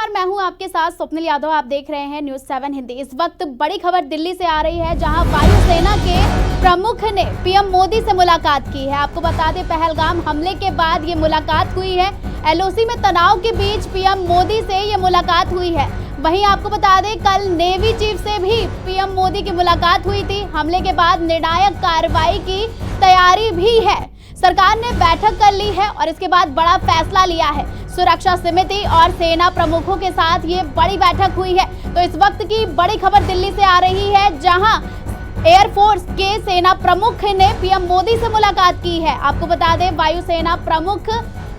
नमस्कार, मैं हूं आपके साथ स्वप्निल यादव। आप देख रहे हैं न्यूज़ 7 हिंदी। इस वक्त बड़ी खबर दिल्ली से आ रही है, जहां वायुसेना के प्रमुख ने पीएम मोदी से मुलाकात की है। आपको बता दें, पहलगाम हमले के बाद ये मुलाकात हुई है। एलओसी में तनाव के बीच पीएम मोदी से ये मुलाकात हुई है। वहीं आपको बता दें, कल नेवी चीफ से भी पीएम मोदी की मुलाकात हुई थी। हमले के बाद निर्णायक कार्रवाई की तैयारी भी है। सरकार ने बैठक कर ली है और इसके बाद बड़ा फैसला लिया है। सुरक्षा समिति और सेना प्रमुखों के साथ ये बड़ी बैठक हुई है। तो इस वक्त की बड़ी खबर दिल्ली से आ रही है, जहां एयरफोर्स के सेना प्रमुख ने पीएम मोदी से मुलाकात की है। आपको बता दें, वायुसेना प्रमुख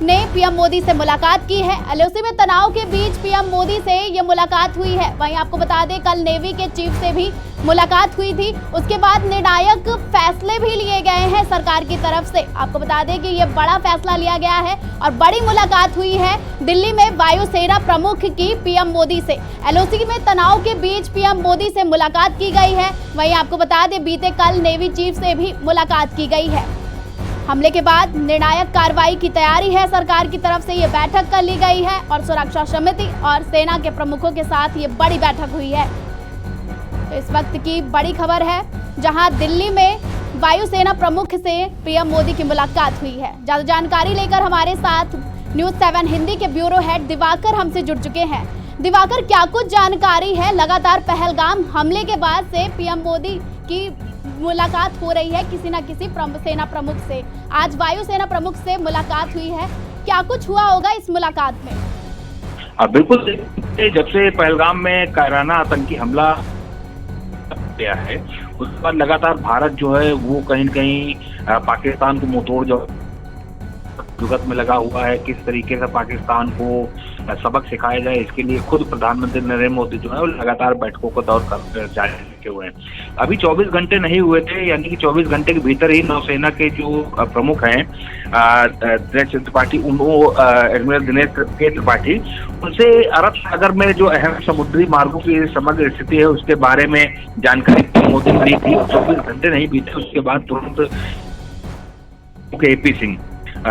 ने पीएम मोदी से मुलाकात की है। एलओसी में तनाव के बीच पीएम मोदी से ये मुलाकात हुई है। वहीं आपको बता दें, कल नेवी के चीफ से भी मुलाकात हुई थी। उसके बाद निर्णायक फैसले भी लिए गए हैं सरकार की तरफ से। आपको बता दें कि ये बड़ा फैसला लिया गया है और बड़ी मुलाकात हुई है दिल्ली में वायुसेना प्रमुख की पीएम मोदी से। एलओसी में तनाव के बीच पीएम मोदी से मुलाकात की गई है। वहीं आपको बता दें, बीते कल नेवी चीफ से भी मुलाकात की गई है। हमले के बाद निर्णायक कार्रवाई की तैयारी है। सरकार की तरफ से ये बैठक कर ली गई है और सुरक्षा समिति और सेना के प्रमुखों के साथ ये बड़ी बैठक हुई है। तो इस वक्त की बड़ी खबर है, जहां दिल्ली में वायुसेना प्रमुख से पीएम मोदी की मुलाकात हुई है। ज्यादा जानकारी लेकर हमारे साथ न्यूज़ 7 हिंदी के ब्यूरो हेड दिवाकर हमसे जुड़ चुके हैं। दिवाकर, क्या कुछ जानकारी है? लगातार पहलगाम हमले के बाद से पीएम मोदी की मुलाकात हो रही है किसी न किसी सेना प्रमुख से। आज वायुसेना प्रमुख से मुलाकात हुई है, क्या कुछ हुआ होगा इस मुलाकात में? बिल्कुल, जब से पहलगाम में कायराना आतंकी हमला किया है, उसके बाद लगातार भारत जो है वो कहीं न कहीं पाकिस्तान को मुंहतोड़ जुगत में लगा हुआ है। किस तरीके से पाकिस्तान को सबक सिखाया जाए, इसके लिए खुद प्रधानमंत्री नरेंद्र मोदी जो है वो लगातार बैठकों का दौर कर जारी रखे हुए हैं। अभी 24 घंटे नहीं हुए थे, यानी कि 24 घंटे के भीतर ही नौसेना के जो प्रमुख हैं दिनेश त्रिपाठी, एडमिरल दिनेश त्रिपाठी, उनसे अरब सागर में जो अहम समुद्री मार्गों की समग्र स्थिति है उसके बारे में जानकारी मोदी ने दी थी। 24 घंटे नहीं बीते, उसके बाद तुरंत एपी सिंह,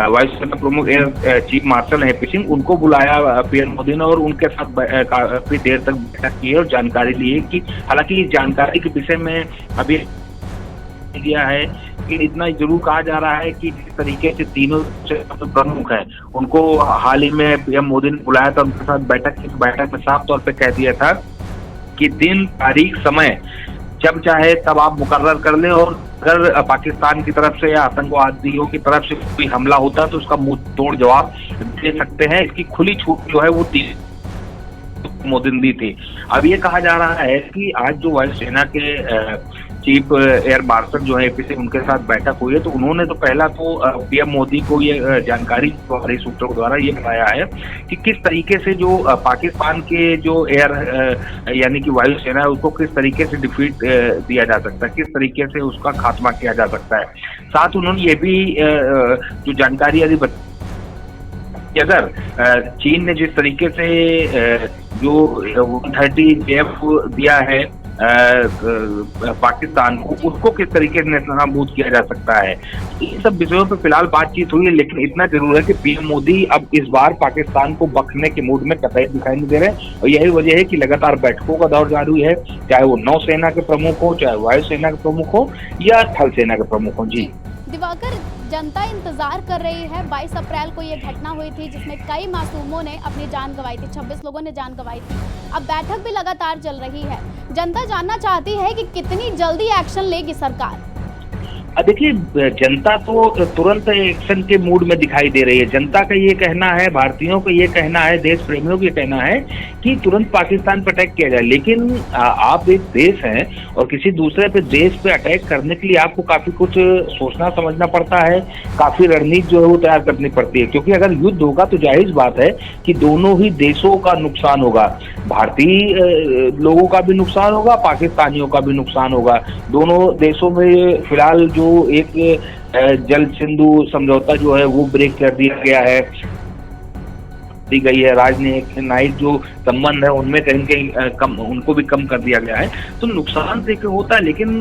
वायुसेना प्रमुख air chief marshal AP Singh, उनको बुलाया पीएम मोदी ने और उनके साथ काफी देर तक बैठक की है और जानकारी ली है। कि हालांकि जानकारी के विषय में अभी दिया है कि इतना जरूर कहा जा रहा है कि जिस तरीके से तीनों प्रमुख हैं उनको हाल ही में पीएम मोदी ने बुलाया था, उनके साथ बैठक में साफ तौर पे कह दिया था कि दिन, तारीख, समय जब चाहे तब आप मुकर्रर कर लें और अगर पाकिस्तान की तरफ से या आतंकवादियों की तरफ से कोई हमला होता है तो उसका मुंह तोड़ जवाब दे सकते हैं। इसकी खुली छूट जो है वो मोदी ने दी थी। अब ये कहा जा रहा है कि आज जो वायुसेना के चीफ एयर मार्शल जो है एपी सिंह, उनके साथ बैठक हुई है, तो उन्होंने तो पहला तो पीएम मोदी को ये जानकारी हमारे सूत्रों द्वारा ये बताया है कि किस तरीके से जो पाकिस्तान के जो एयर यानी कि वायुसेना है उसको किस तरीके से डिफीट दिया जा सकता है, किस तरीके से उसका खात्मा किया जा सकता है। साथ उन्होंने ये भी जो जानकारी यदि अगर चीन ने जिस तरीके से जो 130 जेफ दिया है पाकिस्तान को, उसको किस तरीके से नेस्तनाबूद किया जा सकता है। इन सब विषयों पर फिलहाल बातचीत हुई है, लेकिन इतना जरूर है कि पीएम मोदी अब इस बार पाकिस्तान को बख्शने के मूड में कतई दिखाई नहीं दे रहे और यही वजह है कि लगातार बैठकों का दौर जारी है, चाहे वो नौसेना के प्रमुख हो, चाहे वायुसेना के प्रमुख हो या थल सेना के प्रमुख हो। जी दिवाकर, जनता इंतजार कर रही है। 22 अप्रैल को ये घटना हुई थी जिसमें कई मासूमों ने अपनी जान गंवाई थी, 26 लोगों ने जान गंवाई थी। अब बैठक भी लगातार चल रही है। जनता जानना चाहती है कि कितनी जल्दी एक्शन लेगी सरकार। देखिए, जनता तो तुरंत एक्शन के मूड में दिखाई दे रही है। जनता का ये कहना है, भारतीयों का ये कहना है, देश प्रेमियों का ये कहना है कि तुरंत पाकिस्तान पर अटैक किया जाए। लेकिन आप एक देश हैं और किसी दूसरे पे देश पे अटैक करने के लिए आपको काफी कुछ सोचना समझना पड़ता है, काफी रणनीति जो है वो तैयार करनी पड़ती है। क्योंकि अगर युद्ध होगा तो जाहिर बात है कि दोनों ही देशों का नुकसान होगा, भारतीय लोगों का भी नुकसान होगा, पाकिस्तानियों का भी नुकसान होगा। दोनों देशों में फिलहाल जो एक जल सिंधु समझौता जो है वो ब्रेक कर दिया गया है। दी गई है, राजनयिक जो संबंध है उनमें कहीं कहीं कम, उनको भी कम कर दिया गया है। तो नुकसान देखिए होता है, लेकिन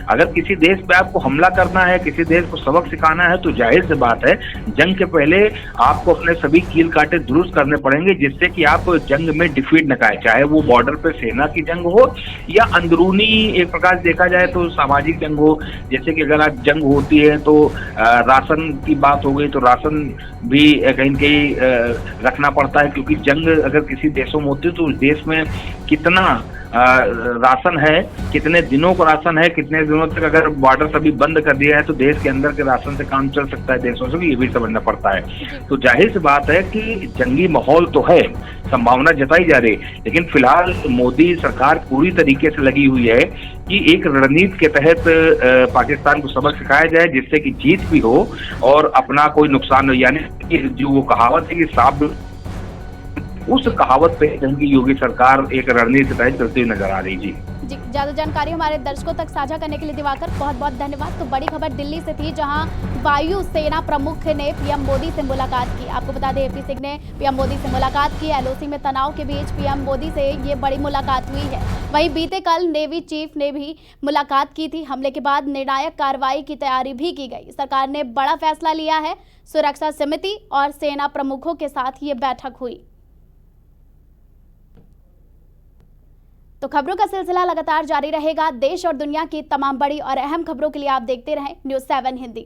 अगर किसी देश पे आपको हमला करना है, किसी देश को सबक सिखाना है, तो जाहिर सी बात है जंग के पहले आपको अपने सभी कील कांटे दुरुस्त करने पड़ेंगे, जिससे कि आप जंग में डिफीट न खाए, चाहे वो बॉर्डर पे सेना की जंग हो या अंदरूनी एक प्रकार से देखा जाए तो सामाजिक जंग हो। जैसे कि अगर आज जंग होती है तो राशन की बात हो गई, तो राशन भी कहीं कहीं रखना पड़ता है, क्योंकि जंग अगर किसी देशों में होती है तो उस देश में कितना राशन है, कितने दिनों का राशन है, कितने दिनों तक अगर बॉर्डर सभी बंद कर दिया है तो देश के अंदर के राशन से काम चल सकता है देशों से भी, ये भी समझना पड़ता है। तो जाहिर सी बात है कि जंगी माहौल तो है, संभावना जताई जा रही, लेकिन फिलहाल मोदी सरकार पूरी तरीके से लगी हुई है कि एक रणनीति के तहत पाकिस्तान को सबक सिखाया जाए, जिससे कि जीत भी हो और अपना कोई नुकसान हो। यानी कि जो वो कहावत है कि सांप, उस कहावत पे की योगी सरकार एक रणनीति तहत चलती हुई नजर आ रही। जी ज्यादा जानकारी हमारे दर्शकों तक साझा करने के लिए दिवाकर बहुत बहुत धन्यवाद। तो बड़ी खबर दिल्ली से थी, जहां वायु सेना प्रमुख ने पीएम मोदी से मुलाकात की। आपको बता दें एपी सिंह ने पीएम मोदी से मुलाकात की। एलओसी में तनाव के बीच पीएम मोदी से ये बड़ी मुलाकात हुई है। वहीं बीते कल नेवी चीफ ने भी मुलाकात की थी। हमले के बाद निर्णायक कार्रवाई की तैयारी भी की गई। सरकार ने बड़ा फैसला लिया है। सुरक्षा समिति और सेना प्रमुखों के साथ ये बैठक हुई। तो खबरों का सिलसिला लगातार जारी रहेगा। देश और दुनिया की तमाम बड़ी और अहम खबरों के लिए आप देखते रहें News 7 हिंदी।